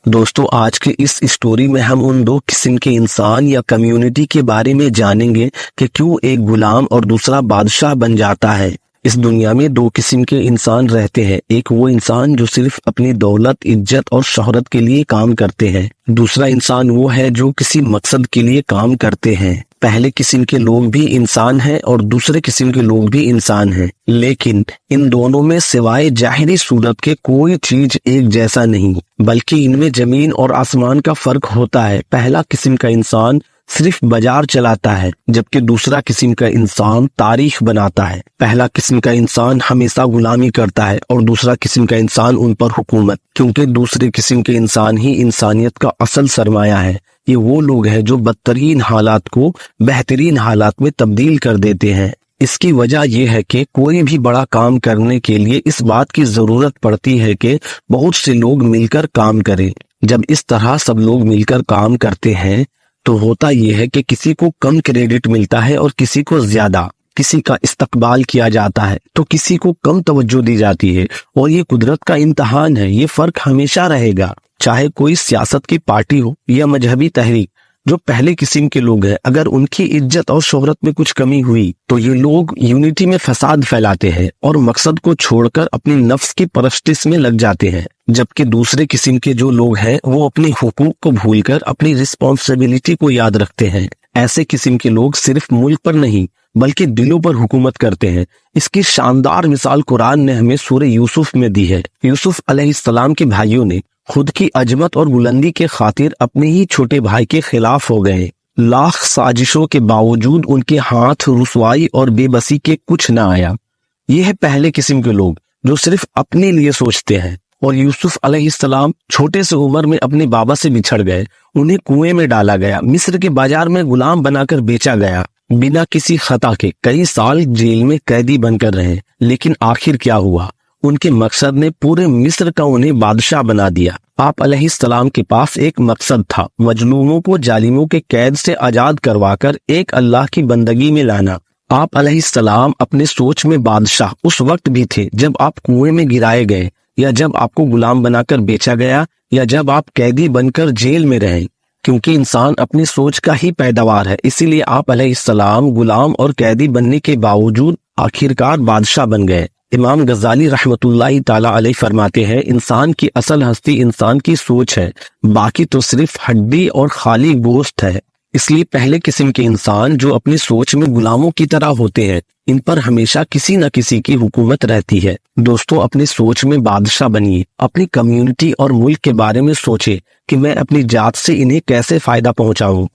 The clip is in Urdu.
دوستو آج کے اس اسٹوری میں ہم ان دو قسم کے انسان یا کمیونٹی کے بارے میں جانیں گے کہ کیوں ایک غلام اور دوسرا بادشاہ بن جاتا ہے۔ اس دنیا میں دو قسم کے انسان رہتے ہیں، ایک وہ انسان جو صرف اپنی دولت، عزت اور شہرت کے لیے کام کرتے ہیں، دوسرا انسان وہ ہے جو کسی مقصد کے لیے کام کرتے ہیں۔ پہلے قسم کے لوگ بھی انسان ہیں اور دوسرے قسم کے لوگ بھی انسان ہیں، لیکن ان دونوں میں سوائے ظاہری صورت کے کوئی چیز ایک جیسا نہیں، بلکہ ان میں زمین اور آسمان کا فرق ہوتا ہے۔ پہلا قسم کا انسان صرف بازار چلاتا ہے، جبکہ دوسرا قسم کا انسان تاریخ بناتا ہے۔ پہلا قسم کا انسان ہمیشہ غلامی کرتا ہے اور دوسرا قسم کا انسان ان پر حکومت، کیونکہ دوسرے قسم کے انسان ہی انسانیت کا اصل سرمایہ ہے۔ یہ وہ لوگ ہیں جو بدترین حالات کو بہترین حالات میں تبدیل کر دیتے ہیں۔ اس کی وجہ یہ ہے کہ کوئی بھی بڑا کام کرنے کے لیے اس بات کی ضرورت پڑتی ہے کہ بہت سے لوگ مل کر کام کریں۔ جب اس طرح سب لوگ مل کر کام کرتے ہیں تو ہوتا یہ ہے کہ کسی کو کم کریڈٹ ملتا ہے اور کسی کو زیادہ، کسی کا استقبال کیا جاتا ہے تو کسی کو کم توجہ دی جاتی ہے، اور یہ قدرت کا امتحان ہے۔ یہ فرق ہمیشہ رہے گا، چاہے کوئی سیاست کی پارٹی ہو یا مذہبی تحریک۔ جو پہلے قسم کے لوگ ہیں، اگر ان کی عزت اور شہرت میں کچھ کمی ہوئی تو یہ لوگ یونٹی میں فساد پھیلاتے ہیں اور مقصد کو چھوڑ کر اپنی نفس کی پرستش میں لگ جاتے ہیں، جبکہ دوسرے قسم کے جو لوگ ہیں وہ اپنے حقوق کو بھول کر اپنی رسپانسبلٹی کو یاد رکھتے ہیں۔ ایسے قسم کے لوگ صرف ملک پر نہیں بلکہ دلوں پر حکومت کرتے ہیں۔ اس کی شاندار مثال قرآن نے ہمیں سورہ یوسف میں دی ہے۔ یوسف علیہ السلام کے بھائیوں نے خود کی عظمت اور بلندی کے خاطر اپنے ہی چھوٹے بھائی کے خلاف ہو گئے۔ لاکھ سازشوں کے باوجود ان کے ہاتھ رسوائی اور بے بسی کے کچھ نہ آیا۔ یہ ہے پہلے قسم کے لوگ جو صرف اپنے لیے سوچتے ہیں۔ اور یوسف علیہ السلام چھوٹے سے عمر میں اپنے بابا سے بچھڑ گئے، انہیں کنویں میں ڈالا گیا، مصر کے بازار میں غلام بنا کر بیچا گیا، بنا کسی خطا کے کئی سال جیل میں قیدی بن کر رہے۔ لیکن آخر کیا ہوا؟ ان کے مقصد نے پورے مصر کا انہیں بادشاہ بنا دیا۔ آپ علیہ السلام کے پاس ایک مقصد تھا، مظلوموں کو ظالموں کے قید سے آزاد کروا کر ایک اللہ کی بندگی میں لانا۔ آپ علیہ السلام اپنے سوچ میں بادشاہ اس وقت بھی تھے جب آپ کنویں میں گرائے گئے، یا جب آپ کو غلام بنا کر بیچا گیا، یا جب آپ قیدی بن کر جیل میں رہے، کیونکہ انسان اپنی سوچ کا ہی پیداوار ہے۔ اسی لیے آپ علیہ السلام غلام اور قیدی بننے کے باوجود آخرکار بادشاہ بن گئے۔ امام غزالی رحمۃ اللہ تعالی علیہ فرماتے ہیں، انسان کی اصل ہستی انسان کی سوچ ہے، باقی تو صرف ہڈی اور خالی گوشت ہے۔ اس لیے پہلے قسم کے انسان جو اپنی سوچ میں غلاموں کی طرح ہوتے ہیں، ان پر ہمیشہ کسی نہ کسی کی حکومت رہتی ہے۔ دوستو اپنی سوچ میں بادشاہ بنیے، اپنی کمیونٹی اور ملک کے بارے میں سوچے کہ میں اپنی ذات سے انہیں کیسے فائدہ پہنچاؤں۔